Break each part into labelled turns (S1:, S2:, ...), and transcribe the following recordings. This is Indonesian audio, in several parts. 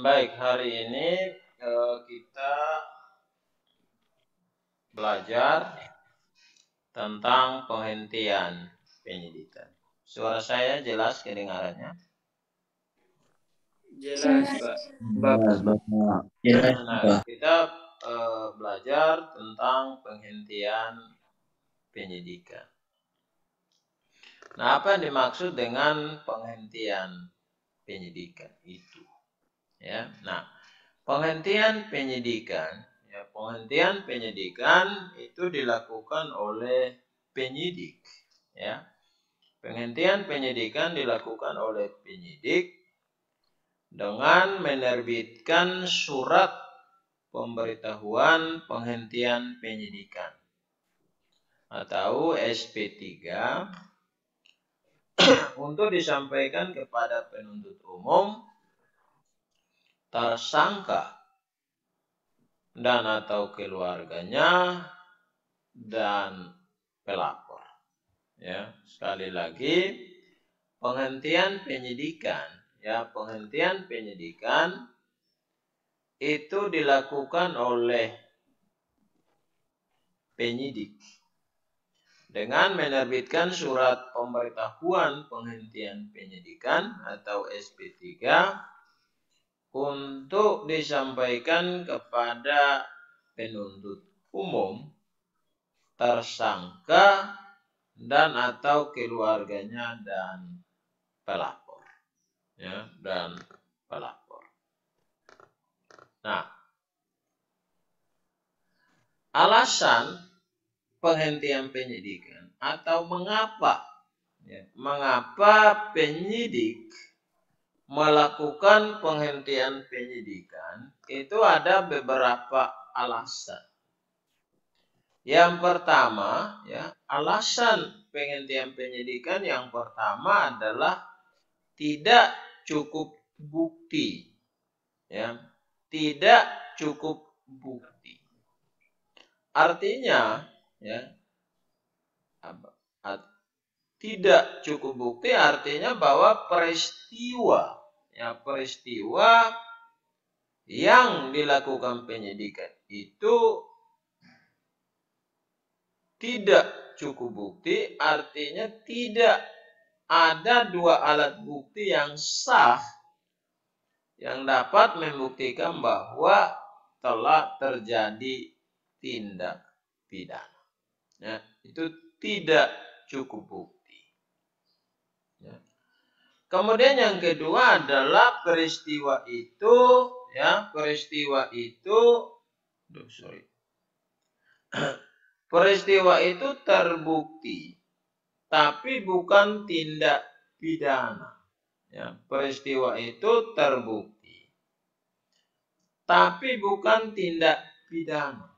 S1: Baik, hari ini kita belajar tentang penghentian penyidikan. Suara saya jelas kedengarannya?
S2: Jelas, Pak. Bapak.
S1: Nah, kita belajar tentang penghentian penyidikan. Nah, apa yang dimaksud dengan penghentian penyidikan itu? Ya, nah, penghentian penyidikan itu dilakukan oleh penyidik. Ya, penghentian penyidikan dilakukan oleh penyidik dengan menerbitkan surat pemberitahuan penghentian penyidikan atau SP3 untuk disampaikan kepada penuntut umum, tersangka dan atau keluarganya dan pelapor. Ya, sekali lagi penghentian penyidikan itu dilakukan oleh penyidik dengan menerbitkan surat pemberitahuan penghentian penyidikan atau SP3 untuk disampaikan kepada penuntut umum, tersangka dan atau keluarganya dan pelapor. Ya, dan pelapor. Nah, alasan penghentian penyidikan atau mengapa penyidik melakukan penghentian penyidikan itu ada beberapa alasan. Yang pertama, alasan penghentian penyidikan yang pertama adalah tidak cukup bukti. Tidak cukup bukti. Artinya, tidak cukup bukti artinya bahwa peristiwa yang dilakukan penyidikan itu tidak cukup bukti, artinya tidak ada dua alat bukti yang sah yang dapat membuktikan bahwa telah terjadi tindak pidana. Itu tidak cukup bukti. Kemudian yang kedua adalah peristiwa itu terbukti tapi bukan tindak pidana. Peristiwa itu terbukti tapi bukan tindak pidana.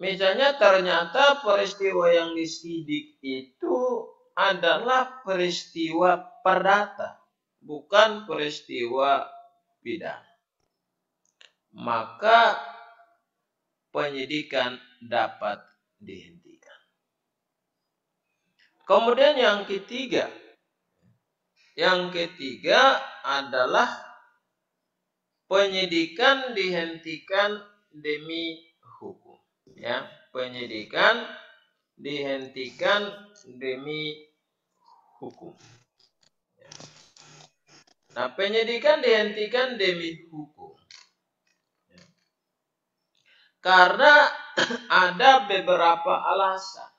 S1: Misalnya ternyata peristiwa yang disidik itu adalah peristiwa perdata, bukan peristiwa pidana. Maka penyidikan dapat dihentikan. Kemudian yang ketiga adalah penyidikan dihentikan demi hukum. Penyidikan dihentikan demi hukum. Nah, penyidikan dihentikan demi hukum karena ada beberapa alasan.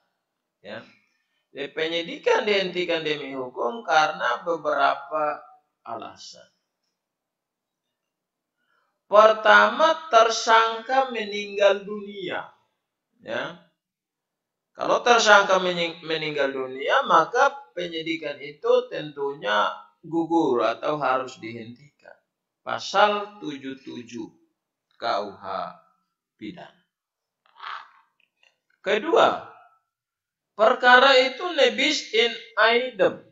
S1: Penyidikan dihentikan demi hukum karena beberapa alasan. Pertama, tersangka meninggal dunia. Kalau tersangka meninggal dunia, maka penyidikan itu tentunya gugur atau harus dihentikan. Pasal 77 KUH pidana. Kedua, perkara itu nebis in idem.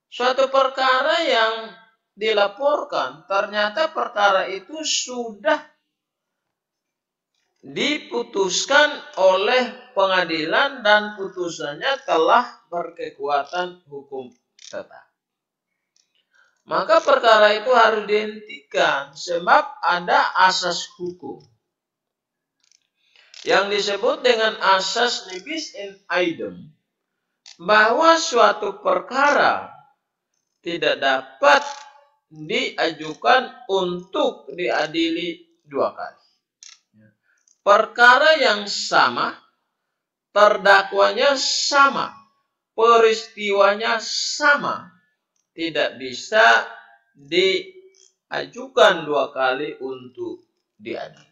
S1: Suatu perkara yang dilaporkan, ternyata perkara itu sudah diputuskan oleh pengadilan dan putusannya telah berkekuatan hukum tetap. maka perkara itu harus dihentikan sebab ada asas hukum yang disebut dengan asas nibis in idem, bahwa suatu perkara tidak dapat diajukan untuk diadili dua kali. Perkara yang sama, terdakwanya sama, peristiwanya sama, tidak bisa diajukan dua kali untuk diadili.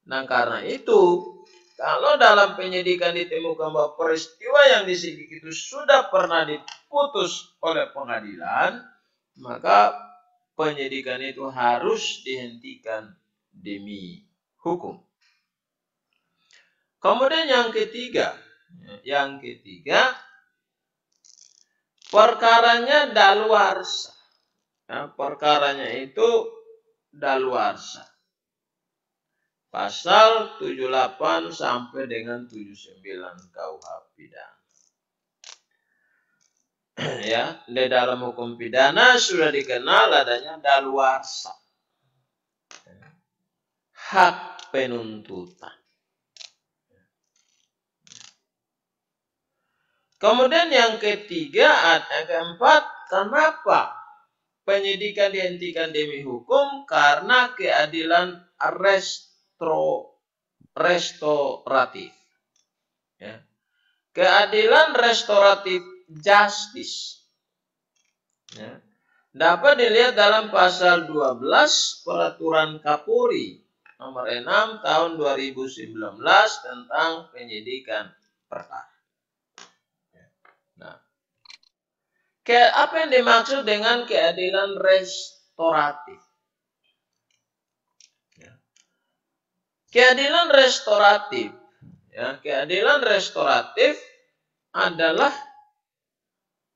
S1: Nah, karena itu, kalau dalam penyidikan ditemukan bahwa peristiwa yang disidik itu sudah pernah diputus oleh pengadilan, maka penyidikan itu harus dihentikan demi hukum. Kemudian yang ketiga, perkaranya daluarsa. Nah, perkaranya itu daluarsa. Pasal 78 sampai dengan 79 KUH pidana. Ya, di dalam hukum pidana sudah dikenal adanya daluarsa, hak penuntutan. Kemudian yang keempat, kenapa penyidikan dihentikan demi hukum? Karena keadilan restoratif. Ya. Keadilan restoratif justice. Ya. Dapat dilihat dalam pasal 12 Peraturan Kapolri nomor 6 tahun 2019 tentang penyidikan perkara. Nah, apa yang dimaksud dengan keadilan restoratif? Keadilan restoratif adalah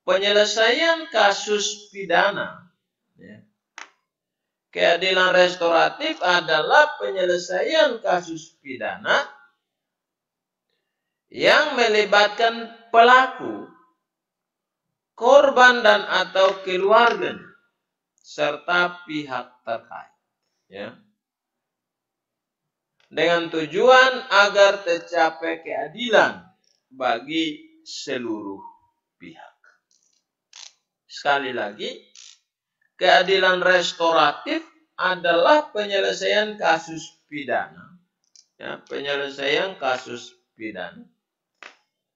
S1: penyelesaian kasus pidana. Keadilan restoratif adalah penyelesaian kasus pidana yang melibatkan pelaku, korban dan atau keluarganya, serta pihak terkait. Ya. Dengan tujuan agar tercapai keadilan bagi seluruh pihak. Sekali lagi, keadilan restoratif adalah penyelesaian kasus pidana. Ya, penyelesaian kasus pidana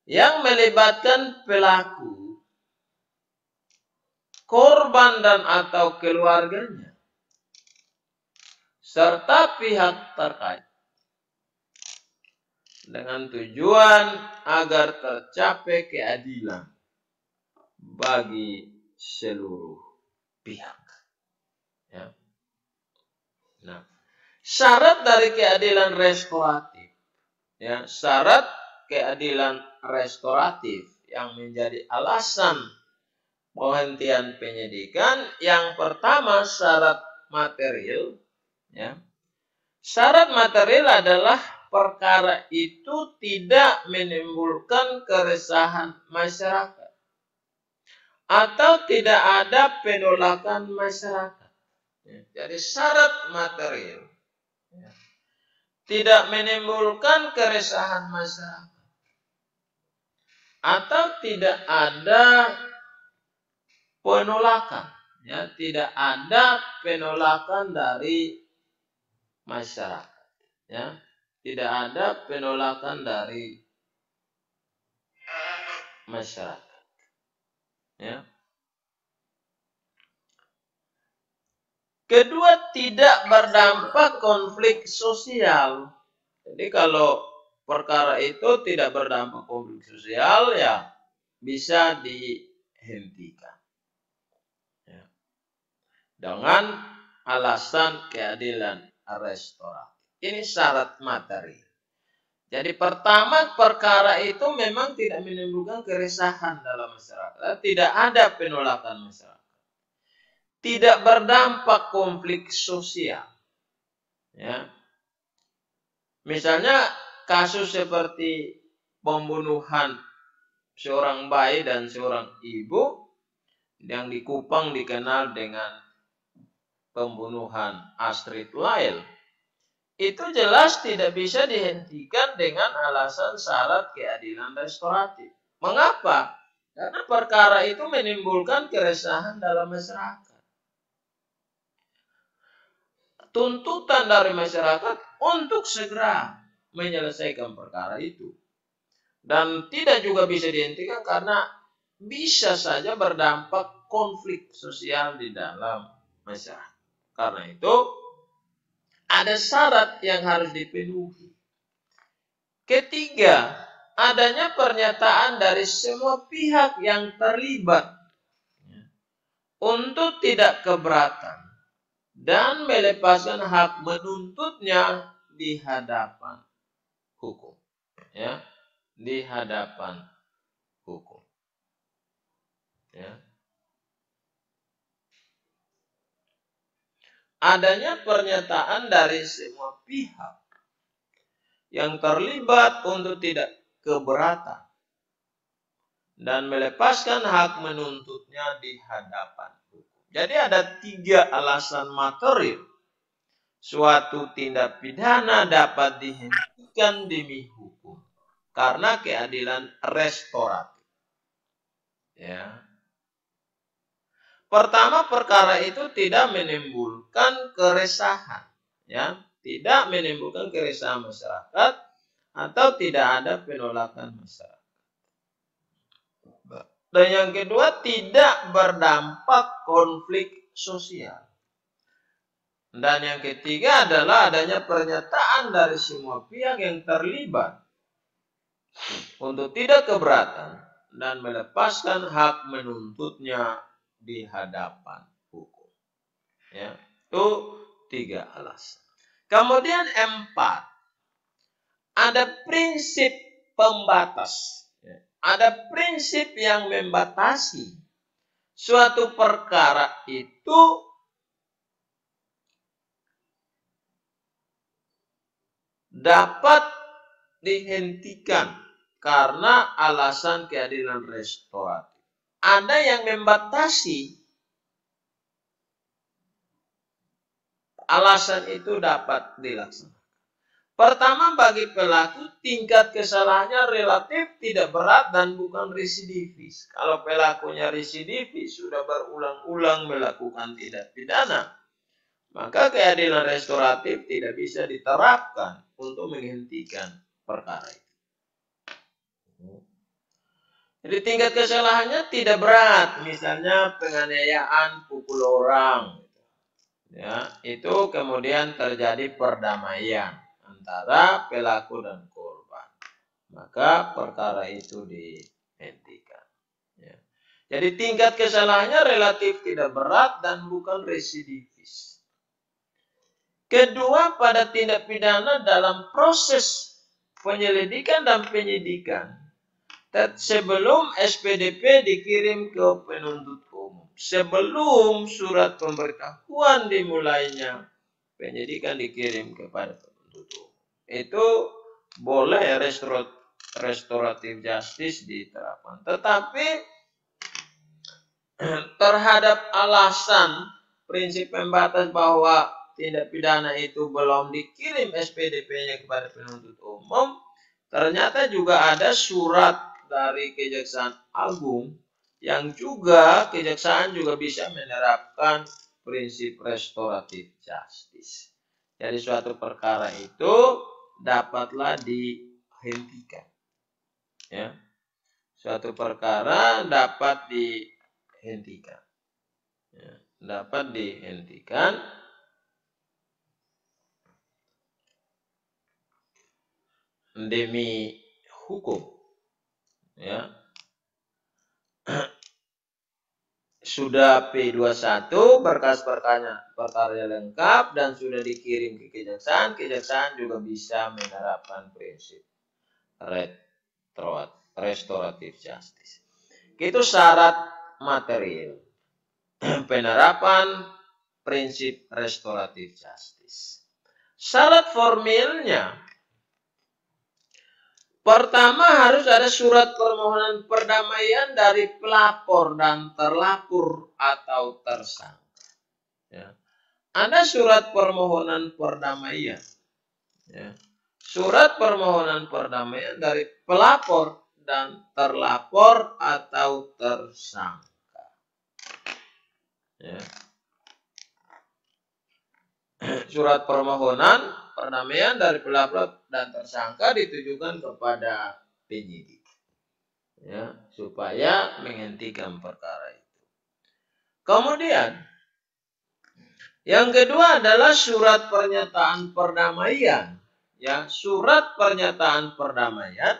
S1: yang melibatkan pelaku, korban dan atau keluarganya, serta pihak terkait. Dengan tujuan agar tercapai keadilan bagi seluruh pihak. Ya. Nah, syarat dari keadilan restoratif, ya, syarat keadilan restoratif yang menjadi alasan penghentian penyidikan, yang pertama syarat material. Ya. Syarat material adalah perkara itu tidak menimbulkan keresahan masyarakat atau tidak ada penolakan masyarakat. Jadi syarat material tidak menimbulkan keresahan masyarakat atau tidak ada penolakan, ya, tidak ada penolakan dari masyarakat, ya. Tidak ada penolakan dari masyarakat. Ya. Kedua, tidak berdampak konflik sosial. Jadi kalau perkara itu tidak berdampak konflik sosial, ya bisa dihentikan. Ya. Dengan alasan keadilan restoratif. Ini syarat materi. Jadi pertama, perkara itu memang tidak menimbulkan keresahan dalam masyarakat. Tidak ada penolakan masyarakat. Tidak berdampak konflik sosial. Ya. Misalnya kasus seperti pembunuhan seorang bayi dan seorang ibu yang di Kupang dikenal dengan pembunuhan Astrid Lyle itu jelas tidak bisa dihentikan dengan alasan syarat keadilan restoratif. Mengapa? Karena perkara itu menimbulkan keresahan dalam masyarakat. Tuntutan dari masyarakat untuk segera menyelesaikan perkara itu. Dan tidak juga bisa dihentikan karena bisa saja berdampak konflik sosial di dalam masyarakat. Karena itu, ada syarat yang harus dipenuhi. Ketiga, adanya pernyataan dari semua pihak yang terlibat untuk tidak keberatan dan melepaskan hak menuntutnya di hadapan hukum. Ya, di hadapan hukum. Ya. Adanya pernyataan dari semua pihak yang terlibat untuk tidak keberatan dan melepaskan hak menuntutnya di hadapan hukum. Jadi ada 3 alasan material suatu tindak pidana dapat dihentikan demi hukum karena keadilan restoratif. Ya. Pertama, perkara itu tidak menimbulkan keresahan, ya, tidak menimbulkan keresahan masyarakat atau tidak ada penolakan masyarakat. Dan yang kedua, tidak berdampak konflik sosial. Dan yang ketiga adalah adanya pernyataan dari semua pihak yang terlibat untuk tidak keberatan dan melepaskan hak menuntutnya di hadapan hukum. Ya, itu 3 alasan. Kemudian 4, ada prinsip pembatas. Ada prinsip yang membatasi suatu perkara itu dapat dihentikan karena alasan keadilan restoratif. Ada yang membatasi alasan itu dapat dilaksanakan. Pertama, bagi pelaku tingkat kesalahannya relatif tidak berat dan bukan residivis. Kalau pelakunya residivis sudah berulang-ulang melakukan tindak pidana, maka keadilan restoratif tidak bisa diterapkan untuk menghentikan perkara itu. Jadi tingkat kesalahannya tidak berat, misalnya penganiayaan, pukul orang, ya, itu kemudian terjadi perdamaian antara pelaku dan korban, maka perkara itu dihentikan. Ya. Jadi tingkat kesalahannya relatif tidak berat dan bukan residivis. Kedua, pada tindak pidana dalam proses penyelidikan dan penyidikan, sebelum SPDP dikirim ke penuntut umum, sebelum surat pemberitahuan dimulainya penyidikan dikirim kepada penuntut umum, itu boleh restoratif justice diterapkan. Tetapi terhadap alasan prinsip pembatas bahwa tindak pidana itu belum dikirim SPDP-nya kepada penuntut umum, ternyata juga ada surat dari Kejaksaan Agung yang juga kejaksaan juga bisa menerapkan prinsip restoratif justice. Jadi suatu perkara itu dapatlah dihentikan. Ya. Suatu perkara dapat dihentikan. Ya. Dapat dihentikan demi hukum. Ya. Sudah P21 berkas perkara lengkap dan sudah dikirim ke kejaksaan, kejaksaan juga bisa menerapkan prinsip restoratif justice. Itu syarat material penerapan prinsip restoratif justice. Syarat formilnya, pertama harus ada surat permohonan perdamaian dari pelapor dan terlapor atau tersangka. Ya. ada surat permohonan perdamaian. Ya. Surat permohonan perdamaian dari pelapor dan terlapor atau tersangka. Ya. Surat permohonan perdamaian dari pelapor dan tersangka ditujukan kepada penyidik, ya, supaya menghentikan perkara itu. Kemudian yang kedua adalah surat pernyataan perdamaian, ya, surat pernyataan perdamaian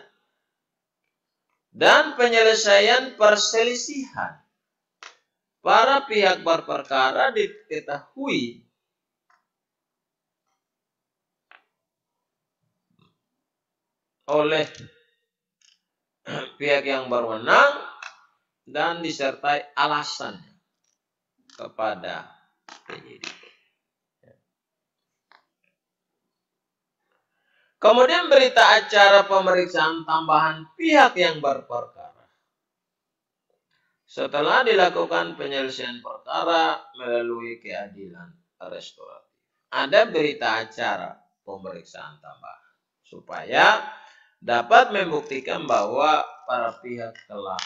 S1: dan penyelesaian perselisihan. Para pihak berperkara diketahui oleh pihak yang berwenang dan disertai alasannya kepada penyidik. Kemudian berita acara pemeriksaan tambahan pihak yang berperkara. Setelah dilakukan penyelesaian perkara melalui keadilan restoratif, ada berita acara pemeriksaan tambahan supaya dapat membuktikan bahwa para pihak telah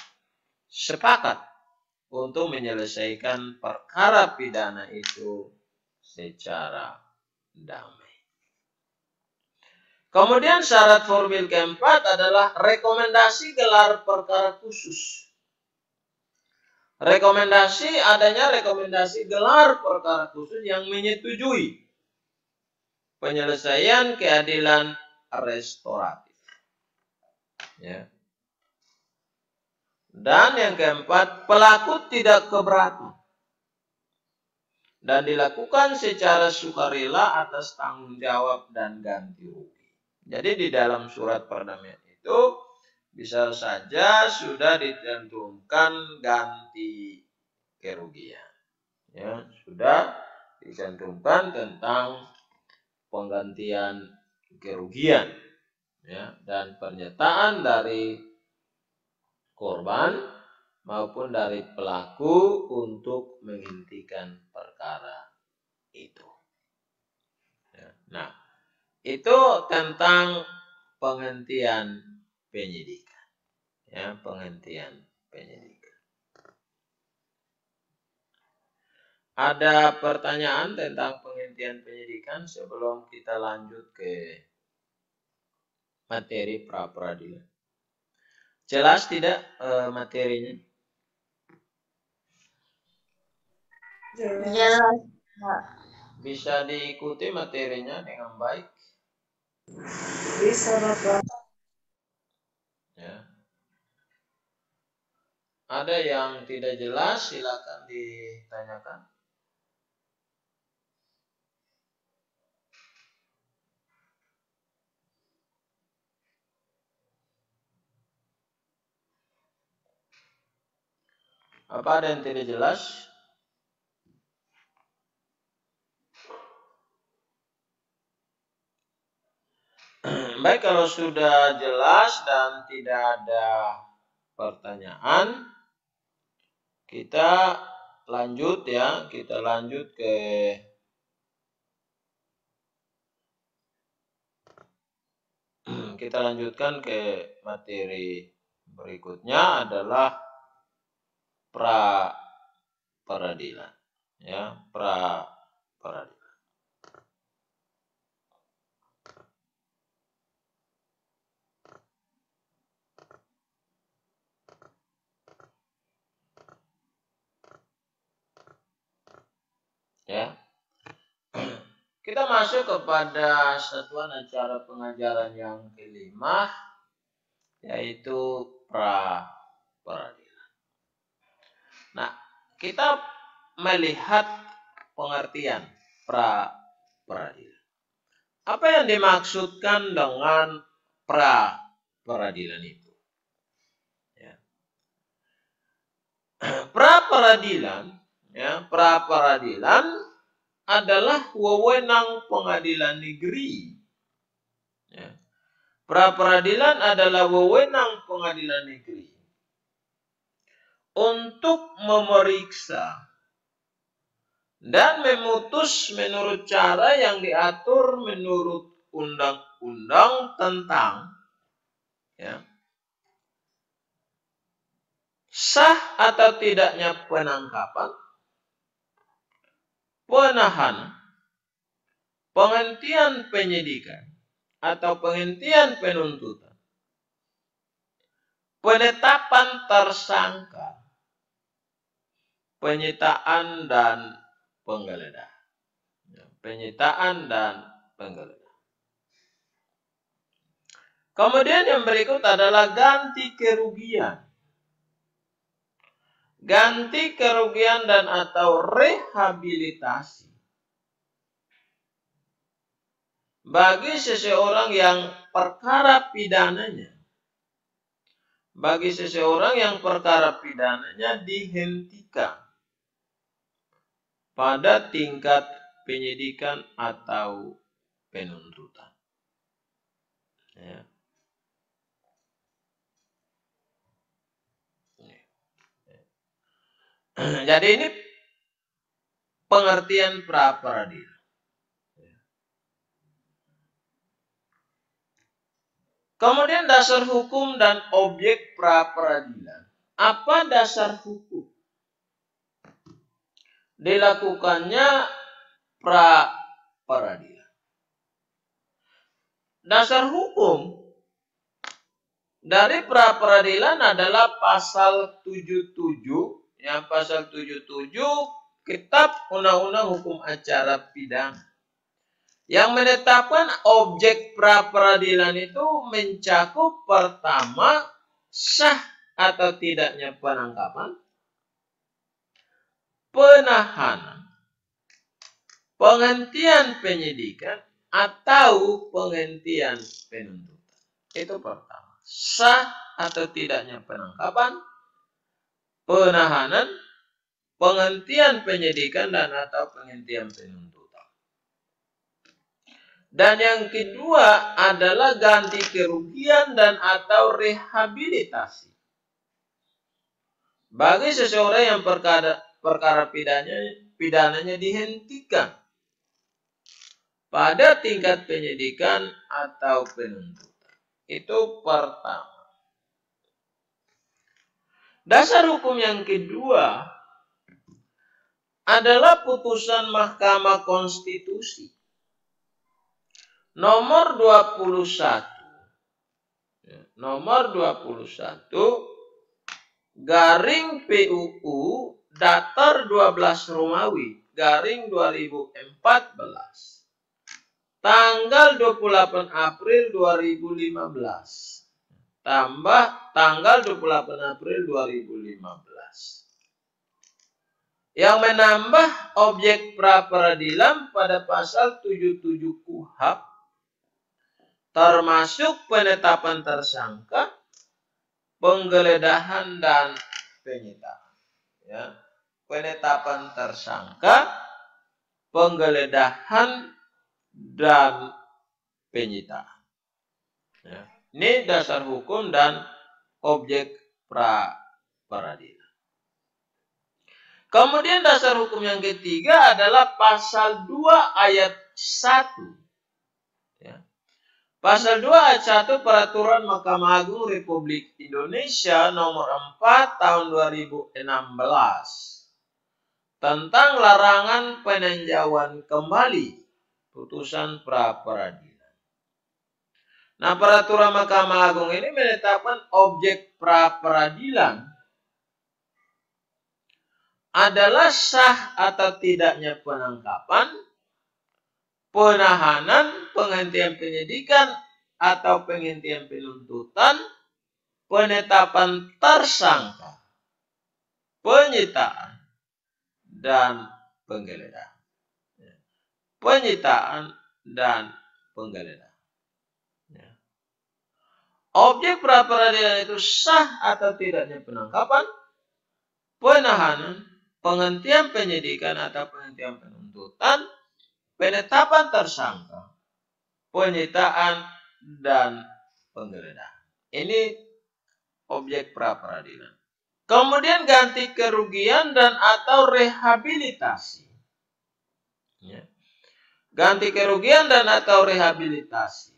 S1: sepakat untuk menyelesaikan perkara pidana itu secara damai. Kemudian syarat formil keempat adalah rekomendasi gelar perkara khusus. Adanya rekomendasi gelar perkara khusus yang menyetujui penyelesaian keadilan restoratif. Ya. Dan yang keempat, pelaku tidak keberatan dan dilakukan secara sukarela atas tanggung jawab dan ganti rugi. Jadi di dalam surat perdamaian itu bisa saja sudah dicantumkan ganti kerugian. Ya, sudah dicantumkan tentang penggantian kerugian, ya, dan pernyataan dari korban maupun dari pelaku untuk menghentikan perkara itu. Ya, nah, itu tentang penghentian penyidikan. Ya, penghentian penyidikan. Ada pertanyaan tentang penghentian penyidikan sebelum kita lanjut ke materi pra peradilan? Jelas tidak materinya?
S3: Jelas.
S1: Bisa diikuti materinya dengan baik?
S3: Bisa, Bapak.
S1: Ya. Ada yang tidak jelas, silakan ditanyakan. Apa ada yang tidak jelas? Baik, kalau sudah jelas dan tidak ada pertanyaan, kita lanjut ya, kita lanjut ke kita lanjutkan ke materi berikutnya adalah pra peradilan, ya, pra peradilan. Ya. Kita masuk kepada satuan acara pengajaran yang kelima, yaitu pra peradilan. Nah, kita melihat pengertian pra peradilan. Apa yang dimaksudkan dengan pra peradilan itu? Ya. Pra peradilan, ya, pra peradilan adalah wewenang pengadilan negeri. Ya. Pra peradilan adalah wewenang pengadilan negeri untuk memeriksa dan memutus menurut cara yang diatur menurut undang-undang tentang sah atau tidaknya penangkapan, penahanan, penghentian penyidikan atau penghentian penuntutan, penetapan tersangka, penyitaan dan penggeledahan. Penyitaan dan penggeledahan. Kemudian yang berikut adalah ganti kerugian. Ganti kerugian dan atau rehabilitasi bagi seseorang yang perkara pidananya dihentikan pada tingkat penyidikan atau penuntutan. Jadi ini pengertian pra peradilan. Kemudian dasar hukum dan objek pra peradilan. Apa dasar hukum dilakukannya pra peradilan? Dasar hukum dari pra peradilan adalah pasal 77, pasal 77 Kitab Undang-Undang Hukum Acara Pidana. Yang menetapkan objek pra peradilan itu mencakup pertama, sah atau tidaknya penangkapan, penahanan, penghentian penyidikan atau penghentian penuntutan. Itu pertama, sah atau tidaknya penangkapan, penahanan, penghentian penyidikan dan atau penghentian penuntutan. Dan yang kedua adalah ganti kerugian dan atau rehabilitasi bagi seseorang yang perkara pidananya dihentikan pada tingkat penyidikan atau penuntutan. Itu pertama. Dasar hukum yang kedua adalah putusan Mahkamah Konstitusi nomor 21 garing PUU datar 12 Romawi garing 2014 tanggal 28 April 2015 tambah tanggal 28 April 2015 yang menambah objek pra peradilan pada pasal 77 KUHP termasuk penetapan tersangka, penggeledahan dan penyitaan. Penetapan tersangka, penggeledahan dan penyitaan. Ini dasar hukum dan objek pra peradilan. Kemudian dasar hukum yang ketiga adalah pasal 2 ayat 1. Pasal 2 ayat 1 Peraturan Mahkamah Agung Republik Indonesia nomor 4 tahun 2016 tentang larangan peninjauan kembali putusan pra peradilan. Nah, Peraturan Mahkamah Agung ini menetapkan objek pra peradilan adalah sah atau tidaknya penangkapan, penahanan, penghentian penyidikan atau penghentian penuntutan, penetapan tersangka, penyitaan dan penggeledahan. Penyitaan dan penggeledahan. Objek pra peradilan itu sah atau tidaknya penangkapan, penahanan, penghentian penyidikan atau penghentian penuntutan, penetapan tersangka, penyitaan dan penggeledahan. Ini objek pra peradilan. Kemudian ganti kerugian dan atau rehabilitasi Ya. Ganti kerugian dan atau rehabilitasi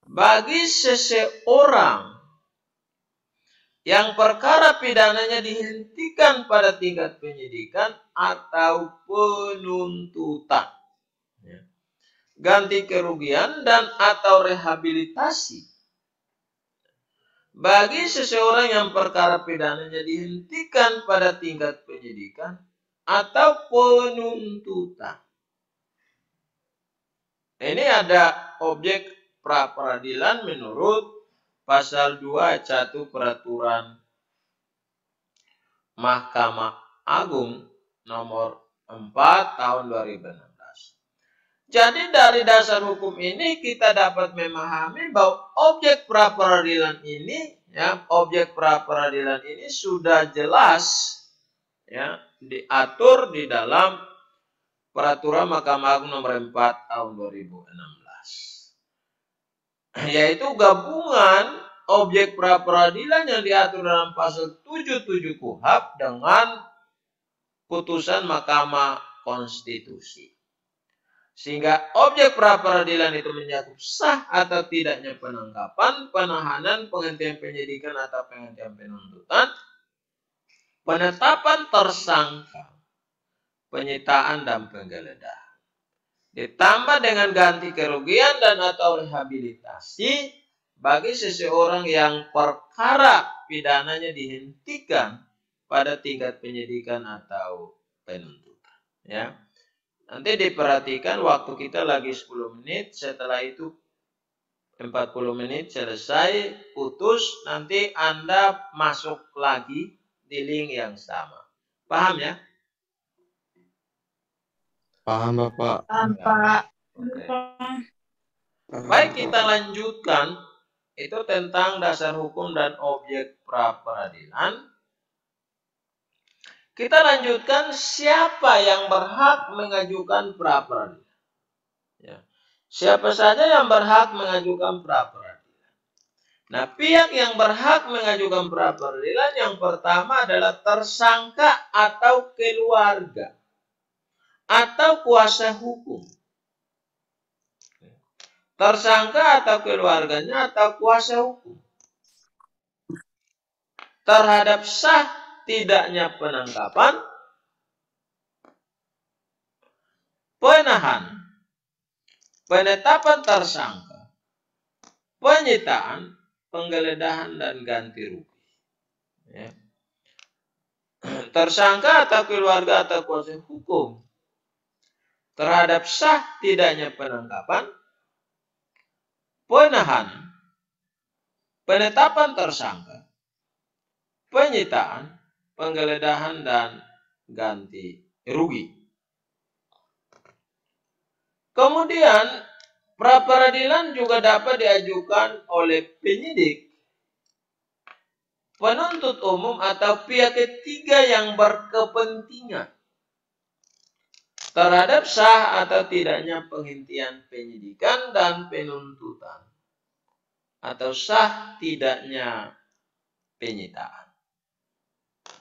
S1: bagi seseorang yang perkara pidananya dihentikan pada tingkat penyidikan atau penuntutan. Ya. Ganti kerugian dan atau rehabilitasi bagi seseorang yang perkara pidananya dihentikan pada tingkat penyidikan atau penuntutan. Ini ada objek pra peradilan menurut pasal 2 ayat 1 peraturan Mahkamah Agung nomor 4 tahun 2016. Jadi dari dasar hukum ini kita dapat memahami bahwa objek pra peradilan ini, ya, objek pra peradilan ini sudah jelas, ya, diatur di dalam Peraturan Mahkamah Agung nomor 4 tahun 2016. Yaitu gabungan objek pra peradilan yang diatur dalam pasal 77 KUHP dengan putusan Mahkamah Konstitusi. Sehingga objek pra peradilan itu mencakup sah atau tidaknya penangkapan, penahanan, penghentian penyidikan atau penghentian penuntutan, penetapan tersangka, penyitaan dan penggeledahan. Ditambah dengan ganti kerugian dan atau rehabilitasi bagi seseorang yang perkara pidananya dihentikan pada tingkat penyidikan atau penuntutan. Ya. Nanti diperhatikan waktu kita lagi 10 menit, setelah itu 40 menit selesai, putus, nanti Anda masuk lagi di link yang sama. Paham ya?
S2: Paham, Bapak.
S3: Paham, Pak.
S1: Okay. Baik, kita lanjutkan. Itu tentang dasar hukum dan objek pra peradilan. Kita lanjutkan siapa yang berhak mengajukan pra peradilan. Ya. Siapa saja yang berhak mengajukan pra peradilan. Nah, pihak yang berhak mengajukan pra peradilan yang pertama adalah tersangka atau keluarga atau kuasa hukum. Tersangka atau keluarganya atau kuasa hukum terhadap sah tidaknya penangkapan, penahanan, penetapan tersangka, penyitaan, penggeledahan dan ganti rugi. Ya. Tersangka atau keluarga atau kuasa hukum terhadap sah tidaknya penangkapan, penahanan, penetapan tersangka, penyitaan, penggeledahan dan ganti rugi. Kemudian pra peradilan juga dapat diajukan oleh penyidik, penuntut umum atau pihak ketiga yang berkepentingan terhadap sah atau tidaknya penghentian penyidikan dan penuntutan atau sah tidaknya penyitaan.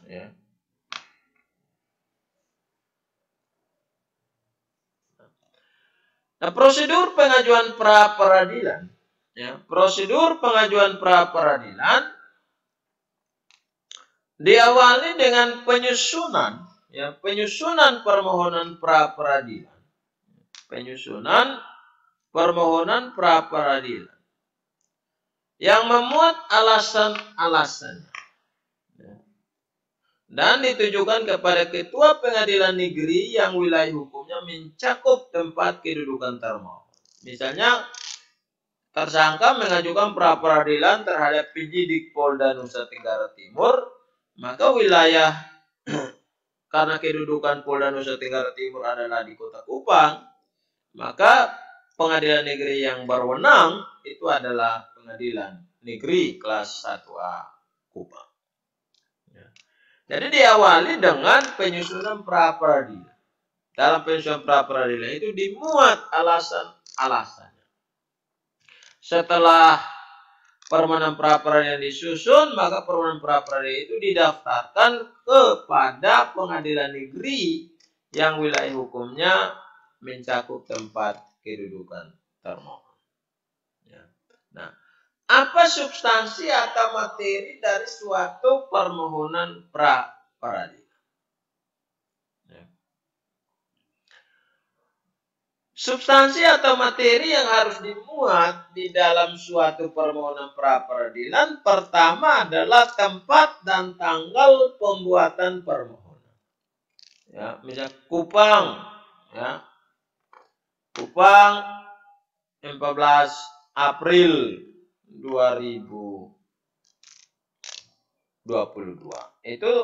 S1: Ya. Nah, prosedur pengajuan pra peradilan, ya, prosedur pengajuan pra peradilan diawali dengan penyusunan, ya, penyusunan permohonan pra peradilan, penyusunan permohonan pra peradilan yang memuat alasan-alasannya, ya, dan ditujukan kepada ketua pengadilan negeri yang wilayah hukumnya mencakup tempat kedudukan termohon. Misalnya, tersangka mengajukan pra peradilan terhadap penyidik Polda Nusa Tenggara Timur, maka wilayah karena kedudukan Polda Nusa Tenggara Timur adalah di Kota Kupang, maka pengadilan negeri yang berwenang itu adalah pengadilan negeri kelas 1A Kupang. Ya. Jadi diawali dengan penyusunan pra peradilan. Dalam penyusunan pra peradilan itu dimuat alasan-alasannya. Setelah permohonan pra peradilan disusun, maka permohonan pra peradilan itu didaftarkan kepada pengadilan negeri yang wilayah hukumnya mencakup tempat kedudukan termohon. Ya. Nah, apa substansi atau materi dari suatu permohonan pra peradilan? Ya. Substansi atau materi yang harus dimuat di dalam suatu permohonan pra peradilan pertama adalah tempat dan tanggal pembuatan permohonan. Ya, misal Kupang, ya. Kupang 14 April 2022. Itu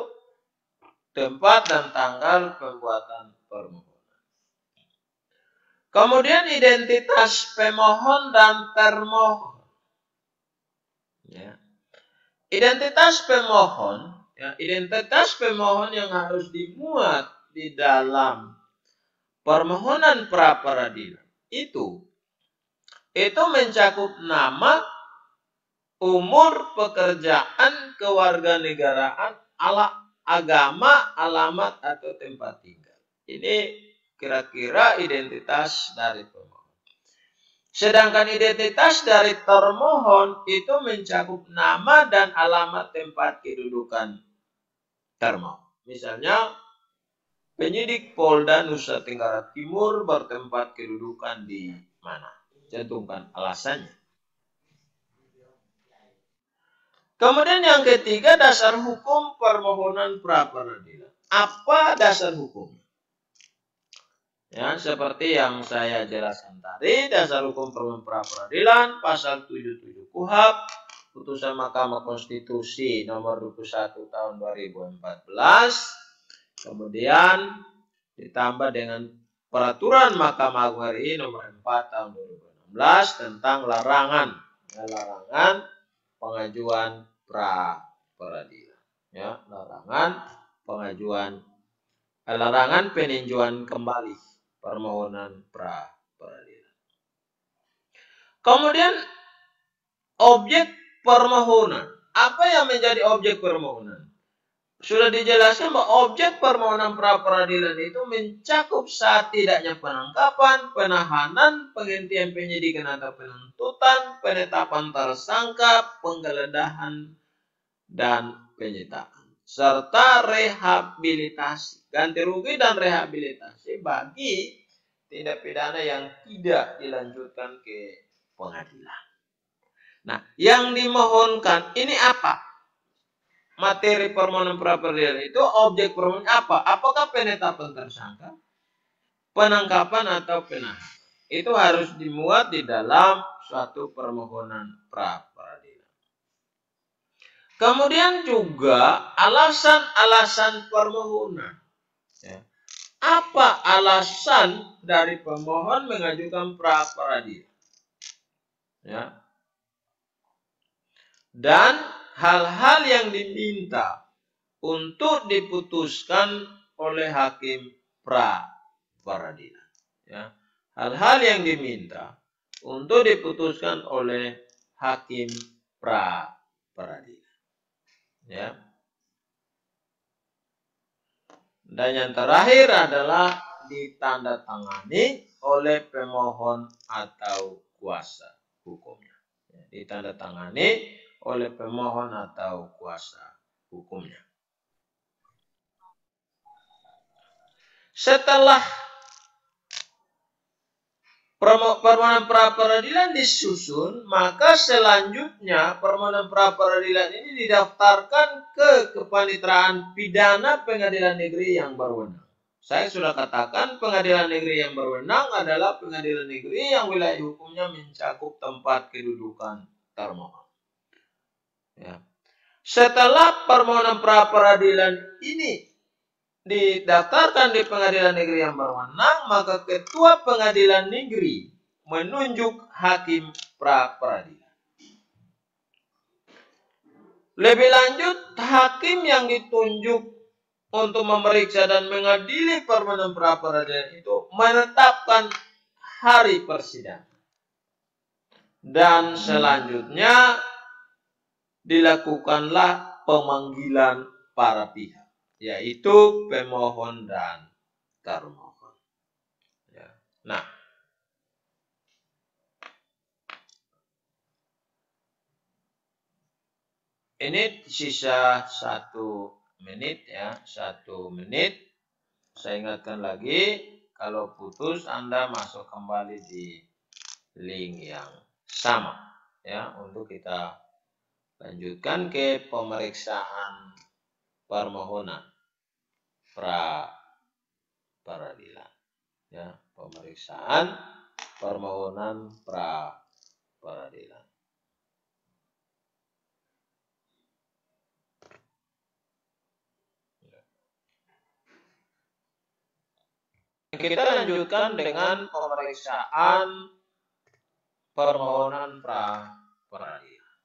S1: tempat dan tanggal pembuatan permohonan. Kemudian identitas pemohon dan termohon. Ya. Identitas pemohon yang harus dimuat di dalam permohonan pra peradilan itu mencakup nama, umur, pekerjaan, kewarganegaraan, agama, alamat atau tempat tinggal. Ini kira-kira identitas dari pemohon. Sedangkan identitas dari termohon itu mencakup nama dan alamat tempat kedudukan termohon. Misalnya, penyidik Polda Nusa Tenggara Timur bertempat kedudukan di mana? Cantumkan alasannya. Kemudian yang ketiga, dasar hukum permohonan pra peradilan. Apa dasar hukumnya? Ya, seperti yang saya jelaskan tadi, dasar hukum permohonan pra peradilan pasal 77 KUHP, putusan Mahkamah Konstitusi nomor 21 tahun 2014, kemudian ditambah dengan peraturan Mahkamah Agung RI nomor 4 tahun 2016 tentang larangan pengajuan pra peradilan. Ya, larangan peninjauan kembali permohonan pra peradilan. Kemudian objek permohonan. Apa yang menjadi objek permohonan? Sudah dijelaskan bahwa objek permohonan pra peradilan itu mencakup saat tidaknya penangkapan, penahanan, penghentian penyidikan atau penuntutan, penetapan tersangka, penggeledahan, dan penyitaan, serta rehabilitasi, ganti rugi dan rehabilitasi bagi tindak pidana yang tidak dilanjutkan ke pengadilan. Nah, yang dimohonkan ini apa? Materi permohonan pra peradilan itu objek permohonan apa? Apakah penetapan tersangka, penangkapan atau penahanan? Itu harus dimuat di dalam suatu permohonan pra peradilan. Kemudian juga alasan-alasan permohonan. Ya. Apa alasan dari pemohon mengajukan pra peradilan? Ya. Dan hal-hal yang diminta untuk diputuskan oleh hakim pra peradilan. Ya. Hal-hal yang diminta untuk diputuskan oleh hakim pra peradilan. Ya. Dan yang terakhir adalah ditandatangani oleh pemohon atau kuasa hukumnya. Ya, ditandatangani oleh pemohon atau kuasa hukumnya. Setelah permohonan pra peradilan disusun, maka selanjutnya permohonan pra peradilan ini didaftarkan ke Kepanitraan Pidana Pengadilan Negeri yang berwenang. Saya sudah katakan pengadilan negeri yang berwenang adalah pengadilan negeri yang wilayah hukumnya mencakup tempat kedudukan termohon. Ya. Setelah permohonan pra peradilan ini didaftarkan di pengadilan negeri yang berwenang, maka ketua pengadilan negeri menunjuk hakim pra peradilan. Lebih lanjut, hakim yang ditunjuk untuk memeriksa dan mengadili permohonan pra peradilan itu menetapkan hari persidangan. Dan selanjutnya dilakukanlah pemanggilan para pihak, yaitu pemohon dan termohon. Ya. Nah, ini sisa 1 menit ya, 1 menit. Saya ingatkan lagi, kalau putus Anda masuk kembali di link yang sama ya, untuk kita lanjutkan ke pemeriksaan permohonan pra peradilan ya, pemeriksaan permohonan pra peradilan. Kita lanjutkan dengan pemeriksaan permohonan pra peradilan.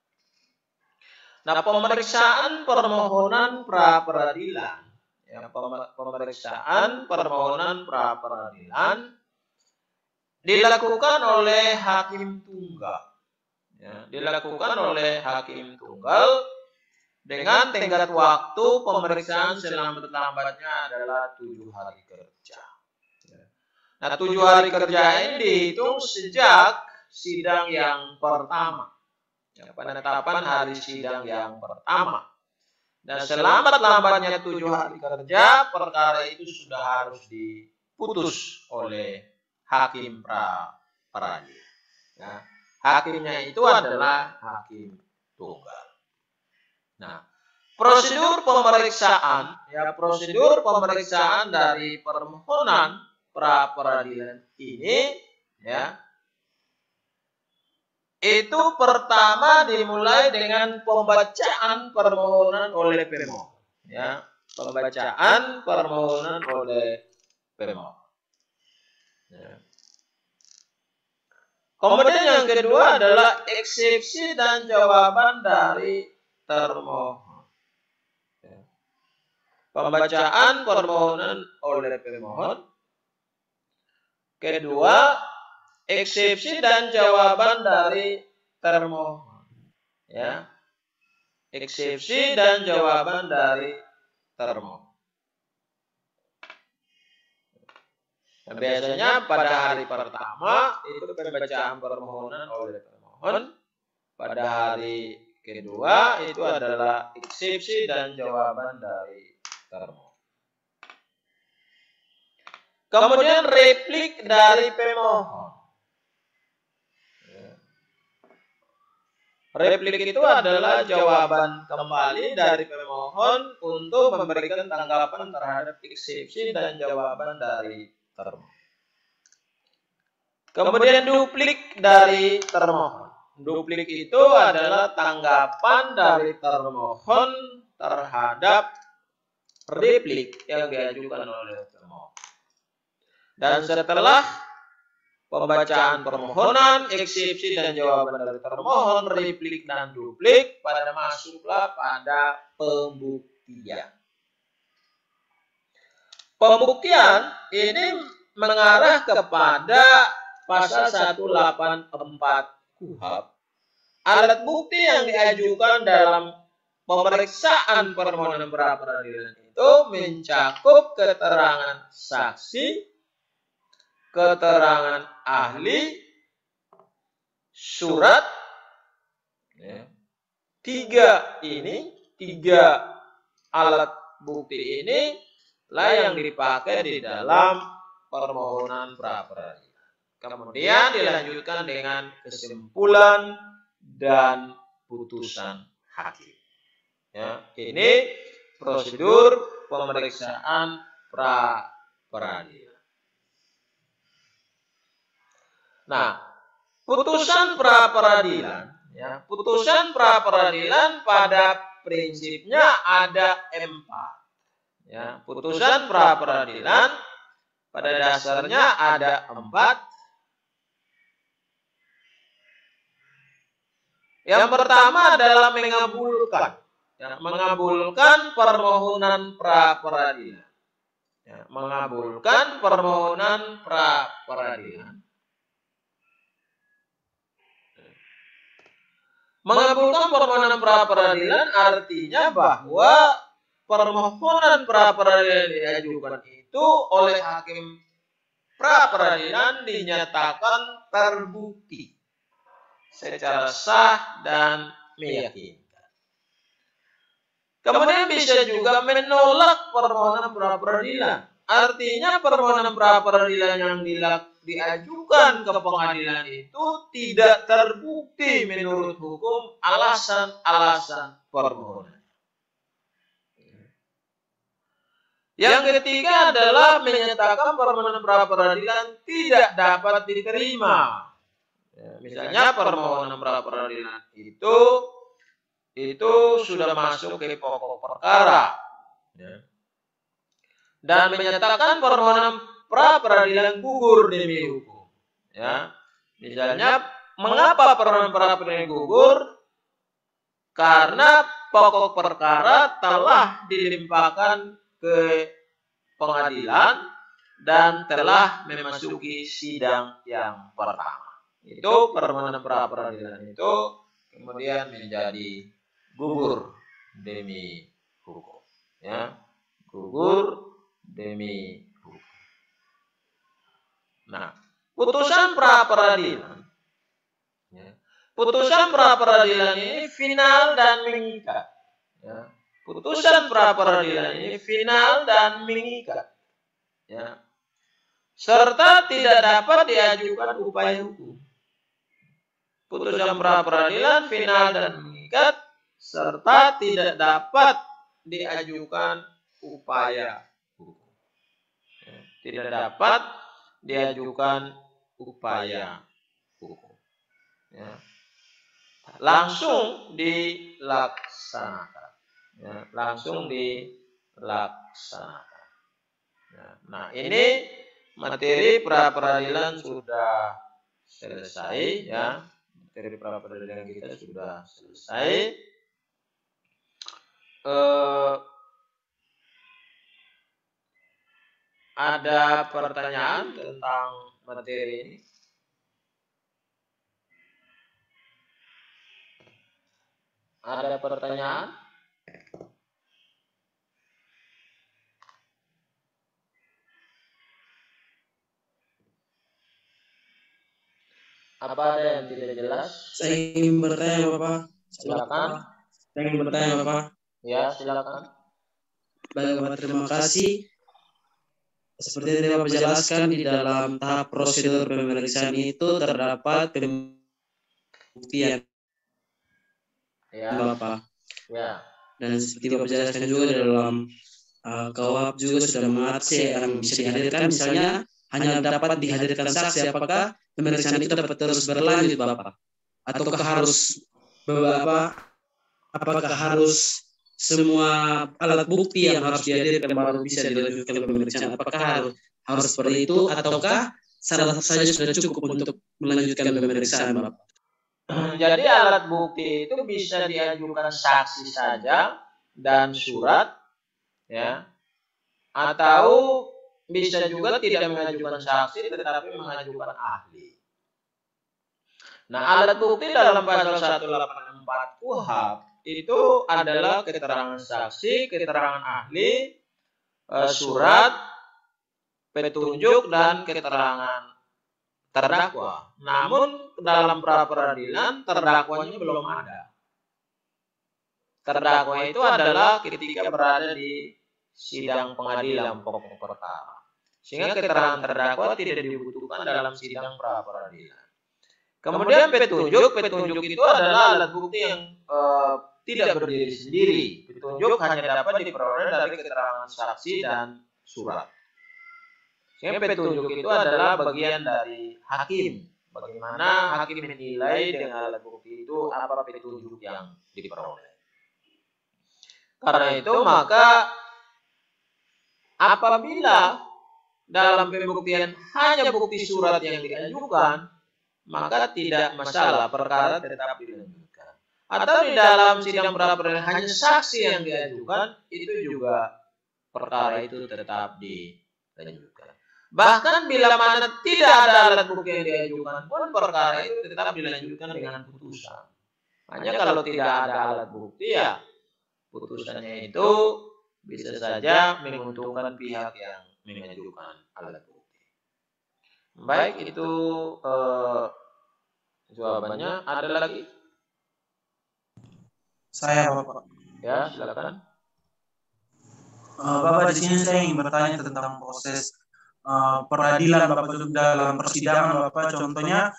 S1: Nah, pemeriksaan permohonan pra peradilan ya, pemeriksaan permohonan pra peradilan dilakukan oleh hakim tunggal ya, dilakukan oleh hakim tunggal dengan tenggat waktu pemeriksaan selambat-lambatnya adalah 7 hari kerja. Nah, 7 hari kerja ini dihitung sejak sidang yang pertama ya, penetapan hari sidang yang pertama. Dan selambat-lambatnya 7 hari kerja, perkara itu sudah harus diputus oleh hakim pra peradilan. Ya, hakimnya itu adalah hakim tunggal. Nah, prosedur pemeriksaan ya, prosedur pemeriksaan dari permohonan pra peradilan ini ya, itu pertama dimulai dengan pembacaan permohonan oleh pemohon ya, pembacaan permohonan oleh pemohon ya. Kemudian yang kedua adalah eksepsi dan jawaban dari termohon ya. Pembacaan permohonan oleh pemohon. Kedua, eksepsi dan jawaban dari termohon ya, eksepsi dan jawaban dari termohon. Nah, biasanya pada hari pertama itu pembacaan permohonan oleh pemohon, pada hari kedua itu adalah eksepsi dan jawaban dari termohon. Kemudian replik dari pemohon. Replik itu adalah jawaban kembali dari pemohon untuk memberikan tanggapan terhadap eksepsi dan jawaban dari termohon. Kemudian duplik dari termohon. Duplik itu adalah tanggapan dari termohon terhadap replik yang diajukan oleh termohon. Dan setelah pembacaan permohonan, eksepsi dan jawaban dari termohon, replik dan duplik, pada masuklah pada pembuktian. Pembuktian ini mengarah kepada pasal 184 KUHP. Alat bukti yang diajukan dalam pemeriksaan permohonan pra peradilan itu mencakup keterangan saksi, keterangan ahli, surat ya. Tiga alat bukti ini lah yang dipakai di dalam permohonan pra peradilan. Kemudian dilanjutkan dengan kesimpulan dan putusan hakim ya. Ini prosedur pemeriksaan pra peradilan. Nah, putusan pra peradilan ya, putusan pra peradilan pada prinsipnya ada 4 ya. Putusan pra peradilan pada dasarnya ada 4. Yang pertama adalah mengabulkan ya, mengabulkan permohonan pra peradilan ya, mengabulkan permohonan pra peradilan. Mengabulkan permohonan pra peradilan artinya bahwa permohonan pra peradilan diajukan itu oleh hakim pra peradilan dinyatakan terbukti secara sah dan meyakinkan. Kemudian bisa juga menolak permohonan pra peradilan. Artinya permohonan pra peradilan yang diajukan ke pengadilan itu tidak terbukti menurut hukum alasan-alasan permohonan. Yang ketiga adalah menyatakan permohonan pra peradilan tidak dapat diterima. Ya, misalnya permohonan pra peradilan itu sudah masuk ke pokok perkara, ya, dan menyatakan permohonan pra peradilan gugur demi hukum. Ya, misalnya mengapa permohonan pra peradilan gugur? Karena pokok perkara telah dilimpahkan ke pengadilan dan telah memasuki sidang yang pertama. Itu permohonan pra peradilan itu kemudian menjadi gugur demi hukum. Ya, gugur demi hukum. Nah, putusan pra peradilan, ya, putusan pra peradilan ini final dan mengikat. Ya. Putusan pra peradilan ini final dan mengikat, ya, serta tidak dapat diajukan upaya hukum. Putusan pra peradilan final dan mengikat serta tidak dapat diajukan upaya hukum. Ya, tidak dapat diajukan upaya hukum. Ya. Langsung dilaksanakan. Ya, langsung dilaksanakan. Ya, nah, ini materi pra peradilan sudah selesai, ya. Materi pra peradilan kita sudah selesai. Ada pertanyaan tentang materi ini? Ada pertanyaan? Apa ada yang tidak jelas?
S3: Saya ingin bertanya, Bapak.
S1: Silakan.
S3: Saya ingin bertanya, Bapak.
S1: Ya, silakan.
S3: Baik, Bapak, terima kasih. Seperti yang Bapak jelaskan, di dalam tahap prosedur pemeriksaan itu terdapat pembuktian,
S1: Ya,
S3: Bapak.
S1: ya.
S3: Dan seperti Bapak jelaskan juga di dalam KUHP juga sudah mengatur yang bisa dihadirkan, misalnya hanya dapat dihadirkan saksi. Apakah pemeriksaan itu dapat terus berlanjut, Bapak? Ataukah harus apakah harus semua alat bukti yang harus dihadirkan baru bisa dilanjutkan pemeriksaan? Apakah harus seperti itu, ataukah salah satu saja sudah cukup untuk melanjutkan pemeriksaan, Bapak?
S1: Jadi alat bukti itu bisa diajukan saksi saja dan surat, ya, atau bisa juga tidak mengajukan saksi tetapi mengajukan ahli. Nah, alat bukti dalam pasal 184 KUHP itu adalah keterangan saksi, keterangan ahli, surat, petunjuk, dan keterangan terdakwa. Namun dalam pra peradilan terdakwanya belum ada. Terdakwa itu adalah ketika berada di sidang pengadilan pokok perkara. Sehingga keterangan terdakwa tidak dibutuhkan dalam sidang pra peradilan. Kemudian petunjuk itu adalah alat bukti yang tidak berdiri sendiri. Petunjuk hanya dapat diperoleh dari keterangan saksi dan surat. Sehingga petunjuk itu adalah bagian dari hakim. Bagaimana hakim menilai dengan alat bukti itu apa petunjuk yang diperoleh. Karena itu maka apabila dalam pembuktian hanya bukti surat yang diajukan, maka tidak masalah, perkara tetap dilanjutkan. Atau di dalam sidang pra peradilan hanya saksi yang diajukan, itu juga perkara itu tetap dilanjutkan. Bahkan bila mana tidak ada alat bukti yang diajukan pun perkara itu tetap dilanjutkan dengan putusan. Hanya kalau tidak ada alat bukti, ya putusannya itu bisa saja menguntungkan pihak yang mengajukan alat bukti. Baik, itu jawabannya. Ada lagi?
S4: Saya, Bapak.
S1: Ya, silakan.
S4: Bapak, di sini saya ingin bertanya tentang proses peradilan Bapak dalam persidangan Bapak. Contohnya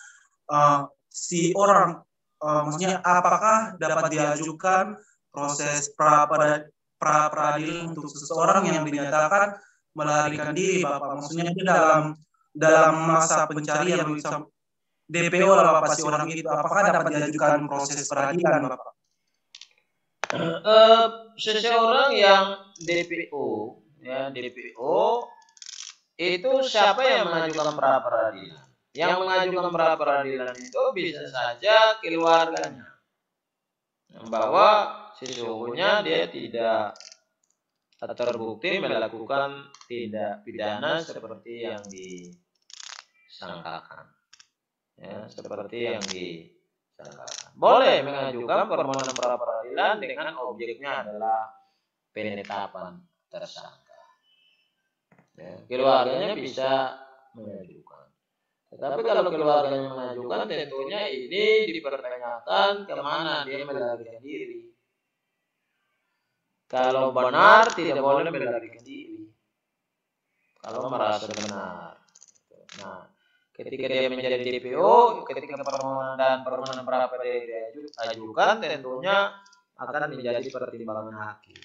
S4: si orang, maksudnya apakah dapat diajukan proses pra peradilan untuk seseorang yang dinyatakan melarikan diri Bapak? Maksudnya itu dalam masa pencarian DPO lah Bapak si orang itu, apakah dapat diajukan proses peradilan Bapak?
S1: Seseorang yang DPO, ya DPO itu siapa yang mengajukan pra peradilan? Yang mengajukan pra peradilan itu bisa saja keluarganya, bahwa sesungguhnya dia tidak terbukti melakukan tindak pidana seperti yang disangkakan, ya seperti yang disangkakan. Boleh mengajukan permohonan pra peradilan dengan objeknya adalah penetapan tersangka. Ya, keluarganya bisa mengajukan. Tetapi kalau keluarganya mengajukan, tentunya ini dipertanyakan kemana dia melarikan diri. Kalau benar tidak boleh melarikan diri. Kalau merasa benar. Nah, ketika dia menjadi DPO, ketika permohonan pra peradilan diajukan, tentunya akan menjadi pertimbangan hakim.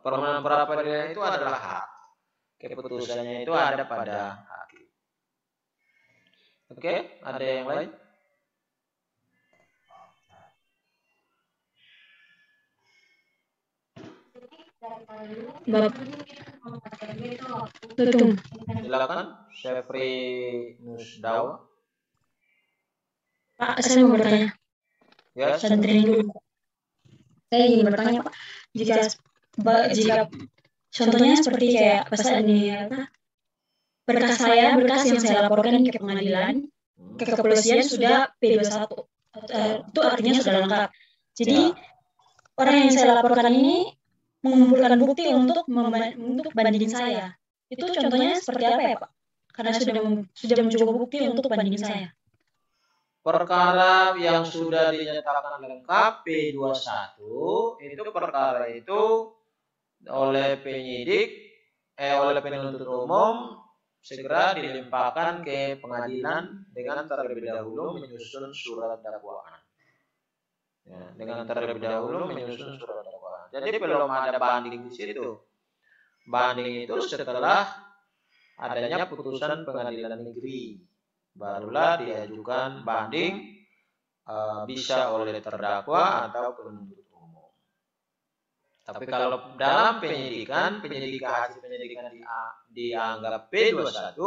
S1: Permohonan pra peradilan itu adalah hak. Keputusannya itu ada pada hakim. Oke, ada yang lain?
S5: Betul.
S1: Silakan, Syafri Nusdawa.
S5: Pak, saya mau bertanya.
S1: Ya,
S5: Santri dulu. Saya ingin bertanya, Pak, jika contohnya seperti kayak pasal ini berkas yang saya laporkan ke pengadilan, ke kepolisian sudah P21. Itu artinya sudah lengkap. Jadi orang yang saya laporkan ini mengumpulkan bukti untuk bandingin saya. Itu contohnya seperti apa ya, Pak? Karena sudah mencoba bukti untuk bandingin saya.
S1: Perkara yang sudah dinyatakan lengkap P21 itu perkara itu oleh penyidik oleh penuntut umum segera dilimpahkan ke pengadilan dengan terlebih dahulu menyusun surat dakwaan. Ya, dengan terlebih dahulu menyusun surat dakwaan. Jadi belum ada banding di situ. Banding itu setelah adanya putusan pengadilan negeri, barulah diajukan banding bisa oleh terdakwa atau penuntut umum. Tapi kalau dalam hasil penyidikan dianggap P21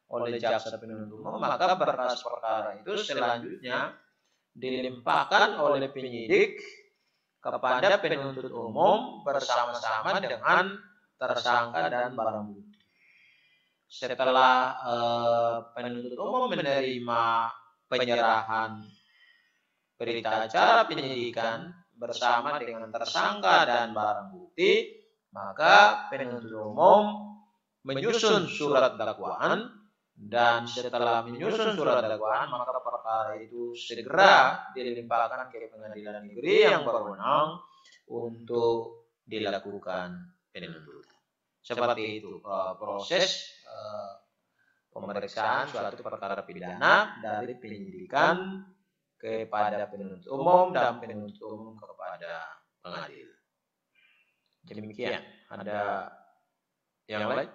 S1: oleh jaksa penuntut umum, maka berkas perkara itu selanjutnya dilimpahkan oleh penyidik kepada penuntut umum bersama-sama dengan tersangka dan barang bukti. Setelah penuntut umum menerima penyerahan berita acara penyidikan bersama dengan tersangka dan barang bukti, maka penuntut umum menyusun surat dakwaan, dan setelah menyusun surat dakwaan maka perkara itu segera dilimpahkan ke pengadilan negeri yang berwenang untuk dilakukan penuntutan. Seperti itu proses pemeriksaan suatu perkara pidana dari penyidikan kepada penuntut umum dan penuntut umum kepada pengadilan. Demikian. Ada yang lain?